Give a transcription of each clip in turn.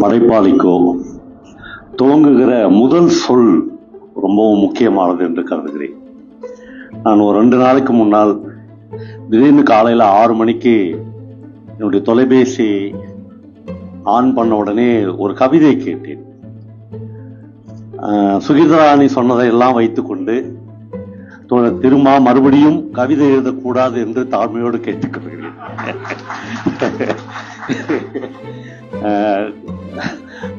படைப்பாளிக்கோ துவங்குகிற முதல் சொல் ரொம்பவும் முக்கியமானது என்று கருதுகிறேன். நான் ஒரு 2 நாளைக்கு முன்னால் திடீர்னு காலையில் 6 மணிக்கு என்னுடைய தொலைபேசி ஆன் பண்ண உடனே ஒரு கவிதை கேட்டேன். சுகீர்தராணி சொன்னதையெல்லாம் வைத்துக்கொண்டு திரும்ப மறுபடியும் கவிதை எழுதக்கூடாது என்று தாழ்மையோடு கேட்டுக்கொள்கிறேன்.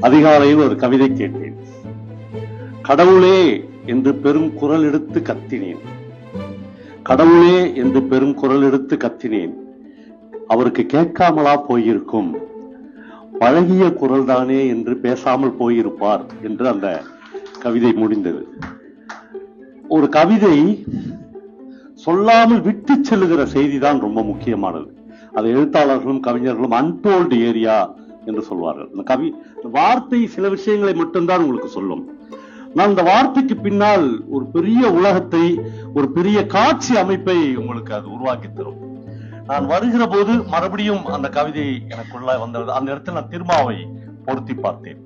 அதிகாலையில் ஒரு கவிதை கேட்டேன். கடவுளே என்று பெரும் குரல் எடுத்து கத்தினேன். கடவுளே என்று பெரும் குரல் எடுத்து கத்தினேன். அவருக்கு கேட்காமலா போயிருக்கும், பழகிய குரல் தானே என்று பேசாமல் போயிருப்பார் என்று அந்த கவிதை முடிந்தது. ஒரு கவிதை சொல்லாமல் விட்டு செல்லுகிற செய்திதான் ரொம்ப முக்கியமானது. அது எழுத்தாளர்களும் கவிஞர்களும் அன்டோல்டு ஏரியா என்று சொல்வார்கள். இந்த வார்த்தை சில விஷயங்களை மட்டும்தான் உங்களுக்கு சொல்லும். நான் இந்த வார்த்தைக்கு பின்னால் ஒரு பெரிய உலகத்தை, ஒரு பெரிய காட்சி அமைப்பை உங்களுக்கு அது உருவாக்கி தரும். நான் வருகிற போது மறுபடியும் அந்த கவிதை எனக்குள்ள வந்தது. அந்த இடத்துல நான் திருமாவை பொருத்தி பார்த்தேன்.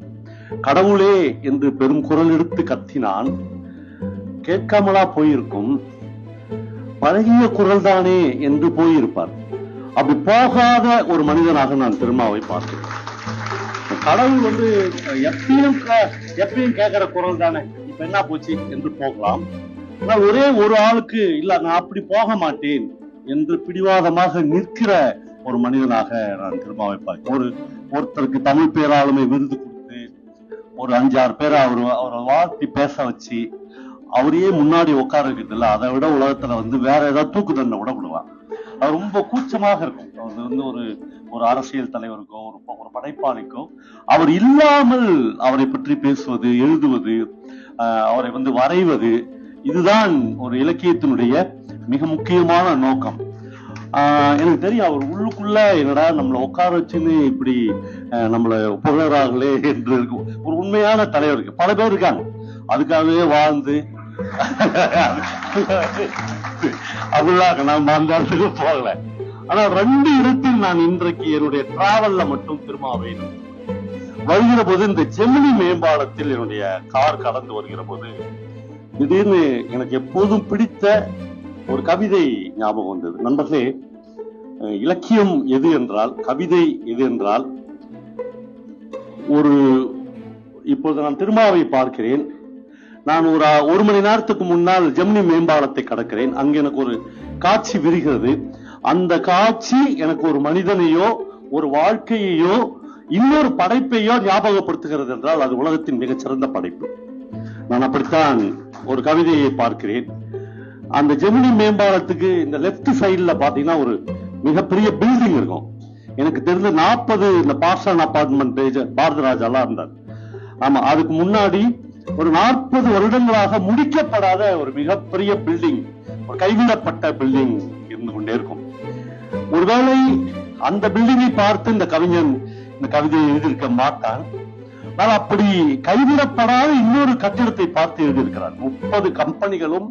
கடவுளே என்று பெரும் குரல் எடுத்து கத்தினான், கேட்காமலா போயிருக்கும், பழகிய குரல் தானே என்று போயிருப்பார். அப்படி போகாத ஒரு மனிதனாக நான் திருமாவை பார்த்தேன். கடவுள் எப்பயும் கேட்கிற குரல் தானே, இப்ப என்ன போச்சு என்று போகலாம். ஆனால் ஒரே ஒரு ஆளுக்கு இல்ல, நான் அப்படி போக மாட்டேன் என்று பிடிவாதமாக நிற்கிற ஒரு மனிதனாக நான் திருமாவை பார்த்தேன். ஒருத்தருக்கு தமிழ் பேராளுமை விருது கொடுத்து ஒரு 5-6 பேரை அவரை வாழ்த்தி பேச வச்சு அவரையே முன்னாடி உட்கார வைக்கிறது இல்லை. அதை விட உலகத்துல வேற ஏதாவது தூக்கு தண்டனை விட விடுவான். அது ரொம்ப கூச்சமாக இருக்கும். அது ஒரு அரசியல் தலைவருக்கோ ஒரு படைப்பாளிக்கோ அவர் இல்லாமல் அவரை பற்றி பேசுவது, எழுதுவது, அவரை வரைவது, இதுதான் ஒரு இலக்கியத்தினுடைய மிக முக்கியமான நோக்கம். எனக்கு தெரியும் அவர் உள்ளுக்குள்ள என்னடா நம்மளை உட்கார வச்சுன்னு இப்படி நம்மளை புகழறாங்களே என்று இருக்கும். ஒரு உண்மையான தலைவருக்கு பல பேர் இருக்காங்க, அதுக்காகவே வாழ்ந்து அப்படிலாம் நம்ம அந்த இடத்துக்கு போகல. ஆனா 2 இடத்தில் நான் இன்றைக்கு என்னுடைய டிராவல்ல மட்டும் திருமாவை வருகிற போது, இந்த ஜெமினி மேம்பாலத்தில் என்னுடைய கார் கடந்து வருகிற போது திடீர்னு எனக்கு எப்போதும் பிடித்த ஒரு கவிதை ஞாபகம் வந்தது. நண்பர்களே, இலக்கியம் எது என்றால், கவிதை எது என்றால், இப்போது நான் திருமாவை பார்க்கிறேன். நான் ஒரு மணி நேரத்துக்கு முன்னால் ஜெமினி மேம்பாலத்தை கடக்கிறேன். அங்க எனக்கு ஒரு காட்சி விரிகிறது. அந்த காட்சி எனக்கு ஒரு மனிதனையோ ஒரு வாழ்க்கையையோ இன்னொரு படைப்பையோ ஞாபகப்படுத்துகிறது என்றால் அது உலகத்தின் மிகச்சிறந்த படைப்பு. நான் அப்படித்தான் ஒரு கவிதையை பார்க்கிறேன். அந்த ஜெமினி மேம்பாலத்துக்கு இந்த லெப்ட் சைட்ல பாத்தீங்கன்னா ஒரு மிகப்பெரிய பில்டிங் இருக்கும். எனக்கு தெரிஞ்ச 40 இந்த பார்சன் அபார்ட்மெண்ட் பாரதிராஜா எல்லாம் இருந்தார். ஆமா, அதுக்கு முன்னாடி ஒரு 40 வருடங்களாக முடிக்கப்படாத ஒரு மிகப்பெரிய பில்டிங், ஒரு கைவிடப்பட்ட பில்டிங் இருந்து கொண்டே இருக்கும். ஒருவேளை அந்த பில்டிங்கை பார்த்து இந்த கவிஞன் இந்த கவிதையை எழுதியிருக்க மாட்டான். ஆனால் அப்படி கைவிடப்படாத இன்னொரு கட்டிடத்தை பார்த்து எழுதியிருக்கிறார். 30 கம்பெனிகளும்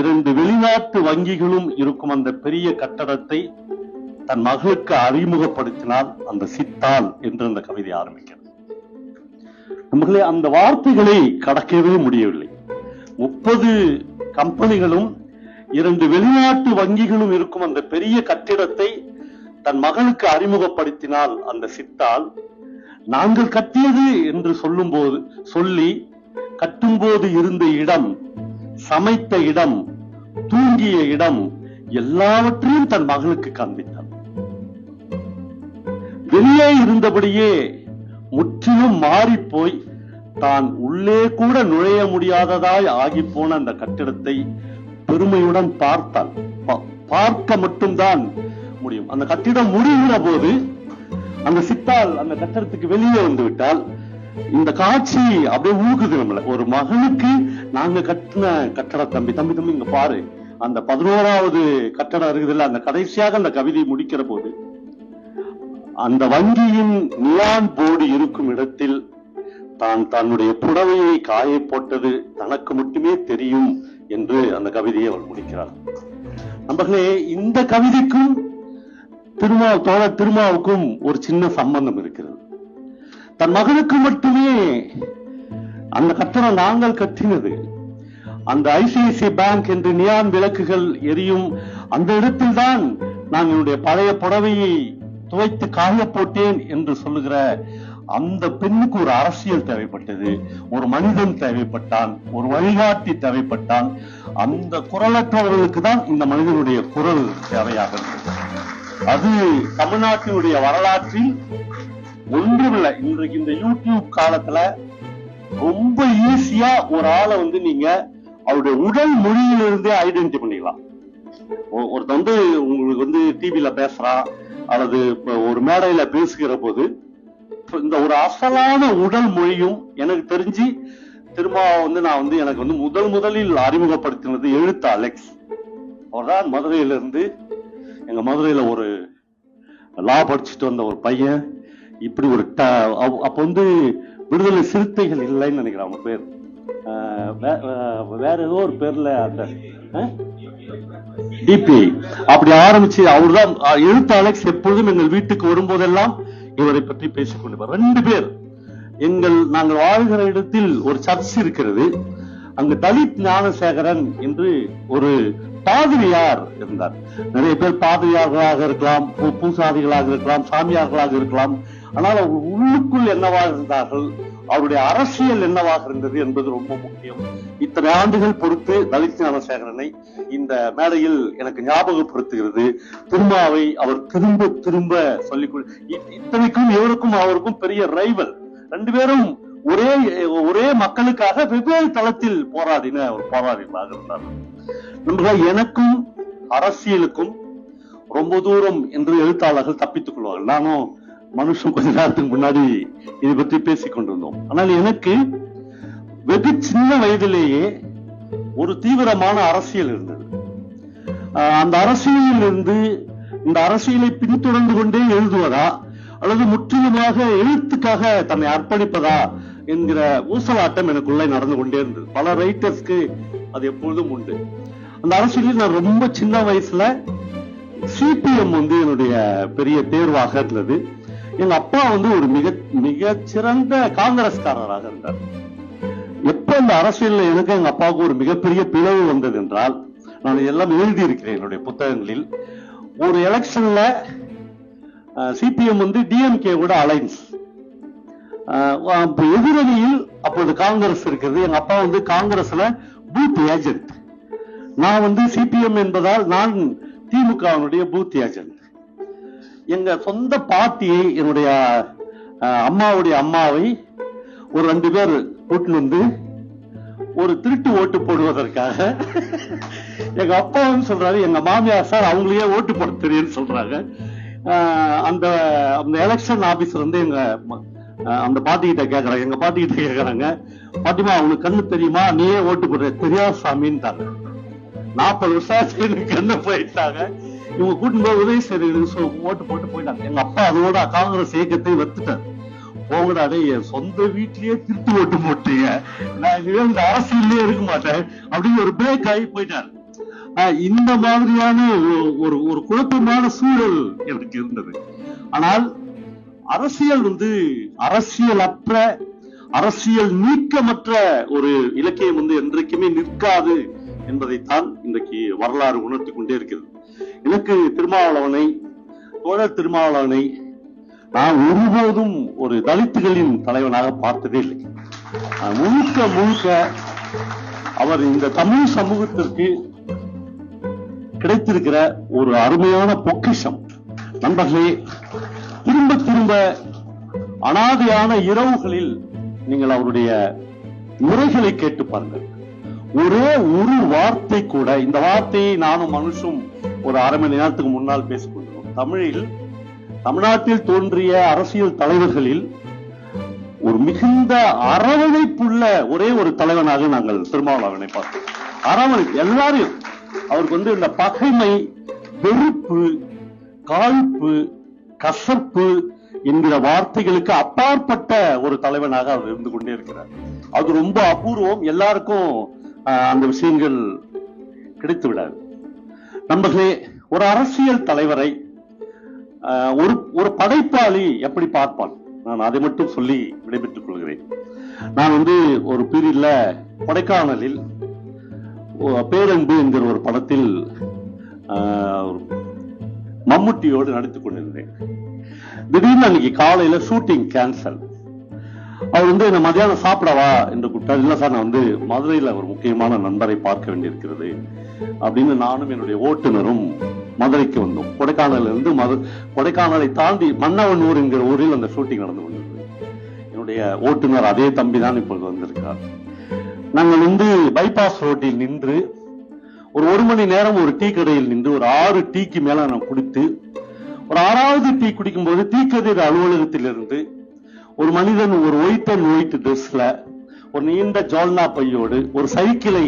2 வெளிநாட்டு வங்கிகளும் இருக்கும் அந்த பெரிய கட்டடத்தை தன் மகளுக்கு அறிமுகப்படுத்தினால் அந்த சித்தால் என்று அந்த கவிதை ஆரம்பிக்கிறது. நம்மளே அந்த வார்த்தைகளை கடக்கவே முடியவில்லை. 30 கம்பெனிகளும் 2 வெளிநாட்டு வங்கிகளும் இருக்கும் அந்த பெரிய கட்டிடத்தை தன் மகளுக்கு அறிமுகப்படுத்தினால் அந்த சித்தால், நாங்கள் கட்டியது என்று சொல்லி கட்டும்போது இருந்த இடம், சமைத்த இடம், தூங்கிய இடம் எல்லாவற்றையும் தன் மகளுக்கு காண்பித்தார். வெளியே இருந்தபடியே முற்றிலும் மாறி போய் தான் உள்ளே கூட நுழைய முடியாததாய் ஆகி போன அந்த கட்டிடத்தை பெருமையுடன் பார்த்தால், பார்க்க மட்டும்தான் முடியும். அந்த கட்டிடம் முடிகிற போது அந்த சித்தால் அந்த கட்டிடத்துக்கு வெளியே வந்து விட்டால் இந்த காட்சி அப்படியே ஊக்குது நம்மள. ஒரு மகனுக்கு நாங்க கட்டின கட்டடம், தம்பி இங்க பாரு, அந்த 11வது கட்டடம் இருக்குதுல்ல, அந்த கடைசியாக அந்த கவிதை முடிக்கிற போது அந்த வங்கியின் நியான் போர்டு இருக்கும் இடத்தில் தான் தன்னுடைய புடவையை காய போட்டது தனக்கு மட்டுமே தெரியும் என்று அந்த கவிதையை அவள் முடிக்கிறார். நண்பர்களே, இந்த கவிதைக்கும் திருமாவுக்கும் ஒரு சின்ன சம்பந்தம் இருக்கிறது. தன் மகனுக்கு மட்டுமே அந்த கட்டணம் நாங்கள் கட்டினது. அந்த ஐசிஐசிஐ பேங்க் என்று நியான் விளக்குகள் எரியும் அந்த இடத்தில் தான் நான் என்னுடைய பழைய புடவையை துவைத்து காய போட்டேன் என்று சொல்லுகிற அந்த பெண்ணுக்கு ஒரு அரசியல் தேவைப்பட்டது, ஒரு மனிதன் தேவைப்பட்டான், ஒரு வழிகாட்டி தேவைப்பட்டான். அந்த குரலற்றவர்களுக்கு தான் இந்த மனிதனுடைய குரல் தேவையாக இருந்தது. அது தமிழ்நாட்டினுடைய வரலாற்றில் ஒன்றுமில்லை. இன்றைக்கு இந்த யூடியூப் காலத்துல ரொம்ப ஈஸியா ஒரு ஆளை நீங்க அவருடைய உடல் மொழியிலிருந்தே ஐடென்டிஃபை பண்ணிக்கலாம். ஒருத்த உங்களுக்கு டிவில பேசுறான் அல்லது ஒரு மேடையில பேசுகிற போது இந்த ஒரு அசலான உடல் மொழியும் எனக்கு தெரிஞ்சு திரும்ப நான் எனக்கு முதலில் அறிமுகப்படுத்தினது எழுத்து அலெக்ஸ். அவர்தான் மதுரையிலிருந்து, எங்க மதுரையில ஒரு லா படிச்சுட்டு வந்த ஒரு பையன். இப்படி ஒரு அப்ப விடுதலை சிறுத்தைகள் இல்லைன்னு நினைக்கிறேன் அவங்க பேர், வேற ஏதோ ஒரு பேர்ல அந்த டிபி அப்படி ஆரம்பிச்சு அவர்தான் எழுத்து அலெக்ஸ். எப்பொழுதும் எங்கள் வீட்டுக்கு வரும்போதெல்லாம் இவரை பற்றி பேசிக் கொண்டு 2 பேர். நாங்கள் வாழ்கிற இடத்தில் ஒரு சர்ச் இருக்கிறது. அங்கு தலித் ஞானசேகரன் என்று ஒரு பாதிரியார் இருந்தார். நிறைய பேர் பாதிரியார்களாக இருக்கலாம், பூசாரிகளாக இருக்கலாம், சாமியார்களாக இருக்கலாம். ஆனால் அவர் உள்ளுக்குள் என்னவாக இருந்தார்கள், அவருடைய அரசியல் என்னவாக இருந்தது என்பது ரொம்ப முக்கியம். இத்தனை ஆண்டுகள் பொறுத்து தலித் ஞானசேகரனை இந்த மேடையில் எனக்கு ஞாபகப்படுத்துகிறது. திருமாவை அவர் திரும்ப திரும்ப சொல்லிக் இத்தனைக்கும் இவருக்கும் அவருக்கும் பெரிய ரைவல். 2 பேரும் ஒரே மக்களுக்காக வெவ்வேறு தளத்தில் போராடிகளாக இருந்தார்கள். எனக்கும் அரசியலுக்கும் ரொம்ப தூரம் என்று எழுத்தாளர்கள் தப்பித்துக் கொள்வார்கள். நானும் மனுஷன் கொஞ்ச நேரத்துக்கு முன்னாடி இதை பற்றி பேசிக் கொண்டிருந்தோம். ஆனால் எனக்கு வெகு சின்ன வயதிலேயே ஒரு தீவிரமான அரசியல் இருந்தது. அந்த அரசியலில் இருந்து இந்த அரசியலை பின்தொடர்ந்து கொண்டே எழுதுவதா அல்லது முற்றிலுமாக எழுத்துக்காக தன்னை அர்ப்பணிப்பதா என்கிற ஊசலாட்டம் எனக்குள்ளே நடந்து கொண்டே இருந்தது. பல ரைட்டர்ஸ்க்கு அது எப்பொழுதும் உண்டு. அந்த அரசியலில் நான் ரொம்ப சின்ன வயசுல சிபிஎம் என்னுடைய பெரிய தேர்வாக இருந்தது. எங்க அப்பா ஒரு மிக சிறந்த காங்கிரஸ்காரராக இருந்தார். எப்ப இந்த அரசியல் எனக்கு எங்க அப்பாவுக்கு ஒரு மிகப்பெரிய பிளவு வந்தது என்றால், நான் எல்லாம் எழுதி இருக்கிறேன் என்னுடைய புத்தகங்களில். ஒரு எலெக்ஷன்ல சிபிஎம் டிஎம்கே கூட அலைன்ஸ், எதிரணியில் அப்போது காங்கிரஸ் இருக்கிறது. எங்க அப்பா காங்கிரஸ்ல பூத் ஏஜென்ட், நான் சிபிஎம் என்பதால் நான் திமுகவினுடைய பூத் ஏஜென்ட். எங்க சொந்த பாட்டியை, என்னுடைய அம்மாவுடைய அம்மாவை ஒரு 2 பேர் கூட்டு ஒரு திருட்டு ஓட்டு போடுவதற்காக எங்க அப்பா சொல்றாரு, எங்க மாமியார் சார் அவங்களையே ஓட்டு போட தெரியும்னு சொல்றாங்க. அந்த எலெக்ஷன் ஆபீசர் எங்க அந்த பாட்டி கிட்ட கேக்குறாங்க, எங்க பாட்டி கிட்ட கேக்குறாங்க, பாட்டிமா அவனுக்கு கண்ணு தெரியுமா, நீயே ஓட்டு போடுற? தெரியாது சாமின்ட்டாங்க. 40 வருஷம் கண்ணு போயிட்டாங்க. இவங்க கூட்டிட்டு போய் உதவி செய்ய ஓட்டு போட்டு போயிட்டாங்க. எங்க அப்பா அதோட காங்கிரஸ் இயக்கத்தை வத்துட்டார். போங்கடாடே, என் சொந்த வீட்லயே திருட்டு ஓட்டு போட்டீங்க, நான் இந்த அரசியலே இருக்க மாட்டேன் அப்படின்னு ஒரு பிரேக் ஆகி போயிட்டார். இந்த மாதிரியான ஒரு குழப்பமான சூழல் எனக்கு இருந்தது. ஆனால் அரசியல் அரசியலற்ற, அரசியல் நீக்கமற்ற ஒரு இலக்கியம் என்றைக்குமே நிற்காது என்பதைத்தான் இன்றைக்கு வரலாறு உணர்த்தி கொண்டே இருக்கிறது. எனக்கு திருமாவளவனை, தோழர் திருமாவளவனை நான் ஒருபோதும் ஒரு தலித்துகளின் தலைவனாக பார்த்ததே இல்லை. முழுக்க அவர் இந்த தமிழ் சமூகத்திற்கு கிடைத்திருக்கிற ஒரு அருமையான பொக்கிஷம். நண்பர்களே, திரும்ப திரும்ப அனாதையான இரவுகளில் நீங்கள் அவருடைய உரைகளை கேட்டு பாருங்கள். ஒரே ஒரு வார்த்தை கூட, இந்த வார்த்தையை நானும் மனுஷும் ஒரு அரை மணி நேரத்துக்கு முன்னால் பேசிக் கொண்டிருந்தோம். தமிழ்நாட்டில் தோன்றிய அரசியல் தலைவர்களில் ஒரு மிகுந்த அரவணைப்புள்ள ஒரே ஒரு தலைவனாக நாங்கள் திருமாவளவனை பார்த்தோம். அரவணைப்பு எல்லாரையும், அவருக்கு இந்த பகைமை, வெறுப்பு, காழ்ப்பு, கசப்பு என்கிற வார்த்தைகளுக்கு அப்பாற்பட்ட ஒரு தலைவனாக அவர் இருந்து கொண்டே இருக்கிறார். அது ரொம்ப அபூர்வம். எல்லாருக்கும் அந்த விஷயங்கள் கிடைத்து விடாது. நண்பர்களே, ஒரு அரசியல் தலைவரை ஒரு படைப்பாளி எப்படி பார்ப்பான்? நான் அதை மட்டும் சொல்லி விடைபெற்றுக் கொள்கிறேன். நான் ஒரு பீரியட்ல கொடைக்கானலில் பேரன்பு என்கிற ஒரு படத்தில் மம்முட்டியோடு நடித்துக் கொண்டிருந்தேன். திடீர்னு அன்னைக்கு காலையில ஷூட்டிங் கேன்சல். அவர் என்ன மதியானம் சாப்பிடவா என்று கூப்பிட்டார். இல்ல சார், நான் மதுரையில ஒரு முக்கியமான நண்பரை பார்க்க வேண்டியிருக்கிறது அப்படின்னு நானும் என்னுடைய ஓட்டுநரும் மதுரைக்கு வந்தோம். கொடைக்கானலை தாண்டி மன்னவனூர் என்கிற ஊரில் அந்த ஷூட்டிங் நடந்து கொண்டிருந்தது. என்னுடைய ஓட்டுநர் அதே தம்பி தான் இப்பொழுது வந்திருக்கிறார். நாங்கள் பைபாஸ் ரோட்டில் நின்று ஒரு மணி நேரம் ஒரு டீ கடையில் நின்று ஒரு 6 டீக்கு மேல நான் குடித்து, ஒரு 6வது டீ குடிக்கும் போது தீக்கதிர் அலுவலகத்தில் இருந்து ஒரு மனிதன் ஒரு ஒயிட் ட்ரெஸ்ல ஒரு நீண்ட ஜோல்னா பையோடு ஒரு சைக்கிளை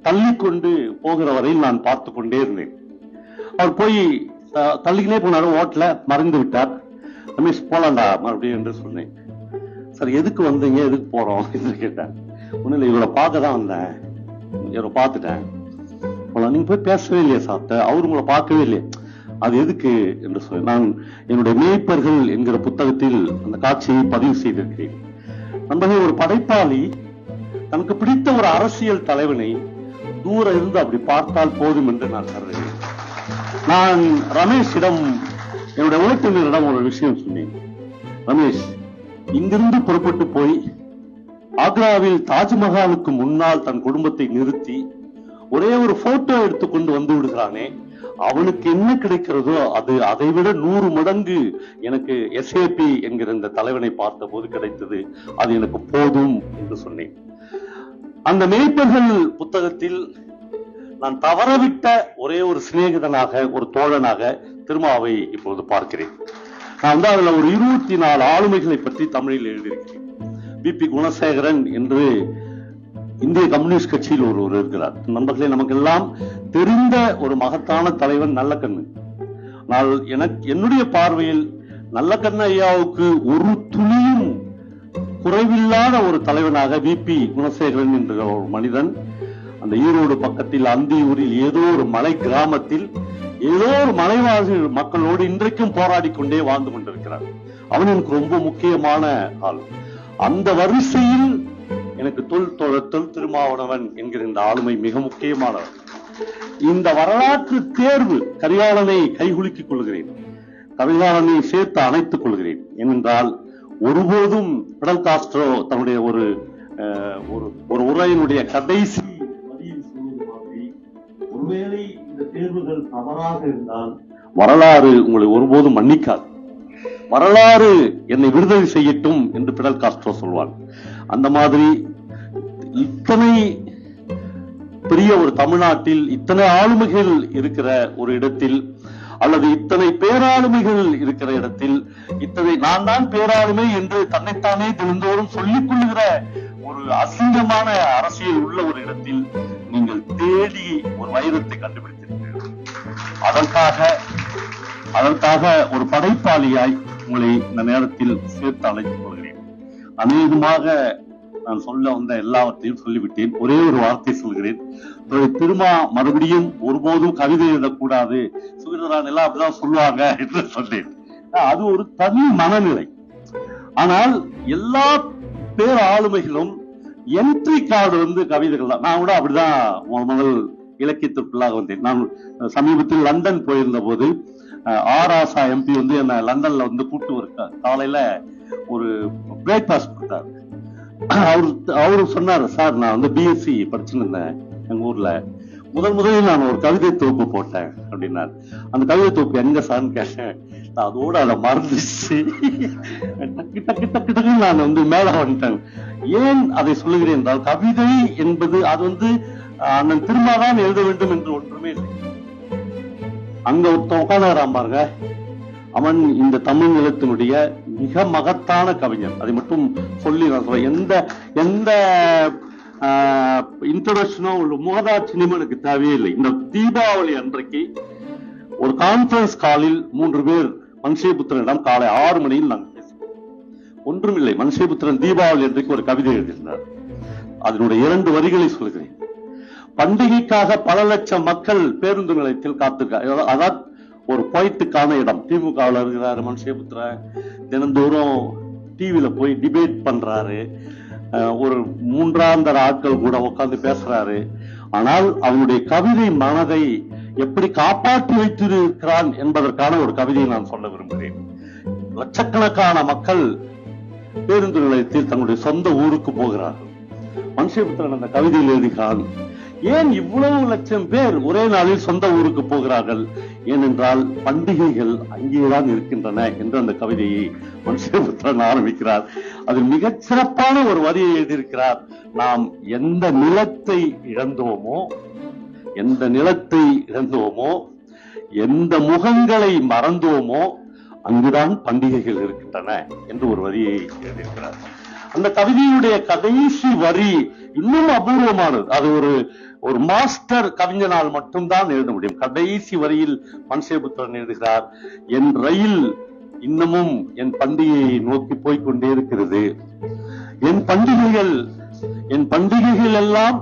தள்ளி கொண்டு போகிற வரையில் நான் பார்த்து கொண்டே இருந்தேன். அவர் போய் தள்ளிக்கினே போனாரு, ஓட்டல மறைந்து விட்டார். ரமேஷ் போலாண்டா மறுபடியும் என்று சொன்னேன். சார் எதுக்கு வந்தீங்க, எதுக்கு போறோம் என்று கேட்டேன். ஒன்னும் இல்லை, இவரை பார்க்க தான் வந்தேன், இவரை பார்த்துட்டேன். நீங்க போய் பேசவே இல்லையா சாப்பிட்ட, அவரு உங்களை பார்க்கவே இல்லையே, அது எதுக்கு என்று சொல்லி நான் என்னுடைய மேய்ப்பர்கள் என்கிற புத்தகத்தில் அந்த காட்சியை பதிவு செய்திருக்கிறேன். நண்பர்களே, ஒரு படைப்பாளி தனக்கு பிடித்த ஒரு அரசியல் தலைவனை தூரம் இருந்து அப்படி பார்த்தால் போதும் என்று நான் கருதுகிறேன். நான் ரமேஷிடம், என்னுடைய ஓட்டுநரிடம் ஒரு விஷயம் சொன்னேன். ரமேஷ், இங்கிருந்து புறப்பட்டு போய் ஆக்ராவில் தாஜ்மஹாலுக்கு முன்னால் தன் குடும்பத்தை நிறுத்தி ஒரே ஒரு போட்டோ எடுத்துக்கொண்டு வந்து விடுகிறானே, அவனுக்கு என்ன கிடைக்கிறதோ அது அதை விட 100 மடங்கு எனக்கு SAP என்கிற இந்த தலைவனை பார்த்த போது கிடைத்தது. அது எனக்கு போதும் என்று சொன்னேன். அந்த மேய்ப்பர்கள் புத்தகத்தில் நான் தவறவிட்ட ஒரே ஒரு சிநேகிதனாக, ஒரு தோழனாக திருமாவை இப்போது பார்க்கிறேன். நான் அதுல ஒரு 24 ஆளுமைகளை பற்றி தமிழில் எழுதியிருக்கிறேன். BP குணசேகரன் என்று இந்திய கம்யூனிஸ்ட் கட்சியில் ஒருவர் இருக்கிறார். நண்பர்களே, நமக்கு எல்லாம் தெரிந்த ஒரு மகத்தான தலைவன் நல்லக்கண்ணு. ஆனால் என்னுடைய பார்வையில் நல்லக்கண்ணு ஐயாவுக்கு ஒரு துளியும் குறைவில்லாத ஒரு தலைவனாக BP குணசேகரன் என்ற ஒரு மனிதன் அந்த ஈரோடு பக்கத்தில் அந்தியூரில் ஏதோ ஒரு மலை கிராமத்தில் ஏதோ ஒரு மலைவாசி மக்களோடு இன்றைக்கும் போராடி கொண்டே வாழ்ந்து கொண்டிருக்கிறார். அவன் எனக்கு ரொம்ப முக்கியமான ஆள். அந்த வரிசையில் எனக்கு தொல் திருமாவளவன் என்கிற இந்த ஆளுமை மிக முக்கியமானவர். இந்த வரலாற்று தேர்வு கரிகாலனை கைகுலுக்கிக் கொள்கிறேன், கரிகாலனை சேர்த்து அணைத்துக் கொள்கிறேன். ஏனென்றால் ஒருபோதும் பிடல் காஸ்ட்ரோ தன்னுடைய ஒரு உரையினுடைய கடைசி வரியில் சொல்வது மாதிரி, ஒருவேளை இந்த தேர்வுகள் தவறாக இருந்தால் வரலாறு உங்களை ஒருபோதும் மன்னிக்காது, வரலாறு என்னை விடுதலை செய்யட்டும் என்று பிடல் காஸ்ட்ரோ சொல்வான். அந்த மாதிரி இத்தனை பெரிய ஒரு தமிழ்நாட்டில் இத்தனை ஆளுமைகள் இருக்கிற ஒரு இடத்தில், அல்லது இத்தனை பேராளுமைகள் இருக்கிற இடத்தில், இத்தனை நான் தான் பேராளுமை என்று தன்னைத்தானே தினந்தோறும் சொல்லிக் கொள்ளுகிற ஒரு அசிங்கமான அரசியல் உள்ள ஒரு இடத்தில் நீங்கள் தேடி ஒரு வைரத்தை கண்டுபிடித்திருக்கிறீர்கள். அதற்காக ஒரு படைப்பாளியாய் உங்களை இந்த நேரத்தில் சேர்த்து அழைத்துக் கொள்கிறேன். அநேகமாக நான் சொல்ல வந்த எல்லாவற்றையும் சொல்லிவிட்டேன். ஒரே ஒரு வார்த்தை சொல்கிறேன். திருமா மறுபடியும் ஒருபோதும் கவிதை எழுதக்கூடாது, சுகிரரான் எல்லாம் அப்படிதான் சொல்லுவாங்க என்று சொன்னேன். அது ஒரு தனி மனநிலை. ஆனால் எல்லா பேர் ஆளுமைகளும் என்ட்ரி கார்டு கவிதைகள் தான். நான் கூட அப்படிதான் முதல் இலக்கியத்திற்குள்ளாக வந்தேன். நான் சமீபத்தில் லண்டன் போயிருந்த போது ஆசா MP என்ன லண்டன்ல கூப்பிட்டு இருக்கார். காலையில ஒரு பிரேக்பாஸ்ட் கொடுத்தாரு. அவரு சொன்னாரு, சார் நான் BSc படிச்சுன்னு இருந்தேன் எங்க ஊர்ல, முதலில் நான் ஒரு கவிதை தொகுப்பு போட்டேன் அப்படின்னாரு. அந்த கவிதை தொகுப்பு எங்க சார்னு கேட்டேன். அதோட அதை மறந்துச்சு. டக்கு நான் மேல வந்துட்டேன். ஏன் அதை சொல்லுகிறேன் என்றால், கவிதை என்பது அது அண்ணன் திருமாதான் எழுத வேண்டும் என்று ஒன்றுமே இல்லை. அங்க ஒருத்தன் உட்காந்துறான் பாருங்க, அவன் இந்த தமிழ் நிலத்தினுடைய மிக மகத்தான கவிஞன். அதை மட்டும் சொல்லி நான் சொல்றேன். எந்த இன்ட்ரோடக்ஷனோ முகதாட்சியமும் எனக்கு தேவையில்லை. இந்த தீபாவளி அன்றைக்கு ஒரு கான்பரன்ஸ் காலில் 3 பேர் மனுஷேபுத்திரனிடம் காலை 6 மணியில் நாங்கள் பேசுவோம். ஒன்றுமில்லை, மனுஷேபுத்திரன் தீபாவளி அன்றைக்கு ஒரு கவிதை எழுதியிருந்தார். அதனுடைய 2 வரிகளை சொல்கிறேன். பண்டிகைக்காக பல லட்சம் மக்கள் பேருந்து நிலையத்தில் காத்திருக்காங்க. அதான் ஒரு போயிட்டுக்கான இடம். திமுகவில் இருக்கிறாரு மனுஷேபுத்திரன், தினந்தோறும் டிவியில போய் டிபேட் பண்றாரு, ஒரு மூன்றாந்தர ஆட்கள் கூட உட்கார்ந்து பேசுறாரு. ஆனால் அவனுடைய கவிதை மனதை எப்படி காப்பாற்றி வைத்திருக்கிறான் என்பதற்கான ஒரு கவிதையை நான் சொல்ல விரும்புகிறேன். லட்சக்கணக்கான மக்கள் பேருந்து நிலையத்தில் தன்னுடைய சொந்த ஊருக்கு போகிறார்கள். மனுஷபுத்திரன் அந்த கவிதையில் எழுதுகிறான், ஏன் இவ்வளவு லட்சம் பேர் ஒரே நாளில் சொந்த ஊருக்கு போகிறார்கள்? ஏனென்றால் பண்டிகைகள் அங்கேதான் இருக்கின்றன என்று அந்த கவிதையை மனுஷபுத்திரன் ஆரம்பிக்கிறார். அதில் மிகச் சிறப்பான ஒரு வரியை எழுதியிருக்கிறார். நாம் எந்த நிலத்தை இழந்தோமோ, எந்த முகங்களை மறந்தோமோ அங்குதான் பண்டிகைகள் இருக்கின்றன என்று ஒரு வரியை எழுதியிருக்கிறார். அந்த கவிதையுடைய கடைசி வரி இன்னும் அபூர்வமானது. அது ஒரு மாஸ்டர் கவிஞனால் மட்டும்தான் எழுத முடியும். கடைசி வரியில் மனுஷபுத்திரன் எழுதுகிறார், என் ரயில் இன்னமும் என் பண்டிகையை நோக்கி போய்கொண்டே இருக்கிறது. என் பண்டிகைகள் எல்லாம்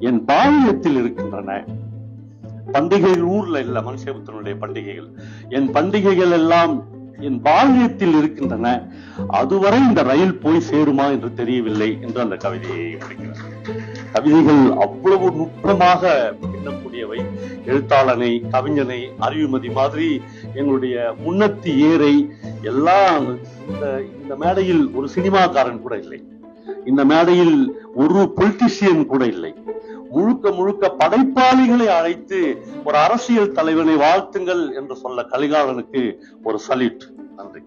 என் பால்யத்தில் இருக்கின்றன. பண்டிகைகள் ஊர்ல இல்ல, மனுஷபுத்திரனுடைய பண்டிகைகள், என் பண்டிகைகள் எல்லாம் என் பால்யத்தில் இருக்கின்றன. அதுவரை இந்த ரயில் போய் சேருமா என்று தெரியவில்லை என்று அந்த கவிதையை முடிக்கிறார். கவிதைகள் அவ்வளவு நுட்பமாக எண்ணக்கூடியவை. எழுத்தாளனை, கவிஞனை, அறிவுமதி மாதிரி எங்களுடைய முன்னத்தி ஏரை எல்லாம் இந்த மேடையில் ஒரு சினிமாக்காரன் கூட இல்லை, இந்த மேடையில் ஒரு பொலிட்டிஷியன் கூட இல்லை. முழுக்க படைப்பாளிகளை அழைத்து ஒரு அரசியல் தலைவனை வாழ்த்துங்கள் என்று சொல்ல கலிகாலனுக்கு ஒரு சல்யூட். நன்றி.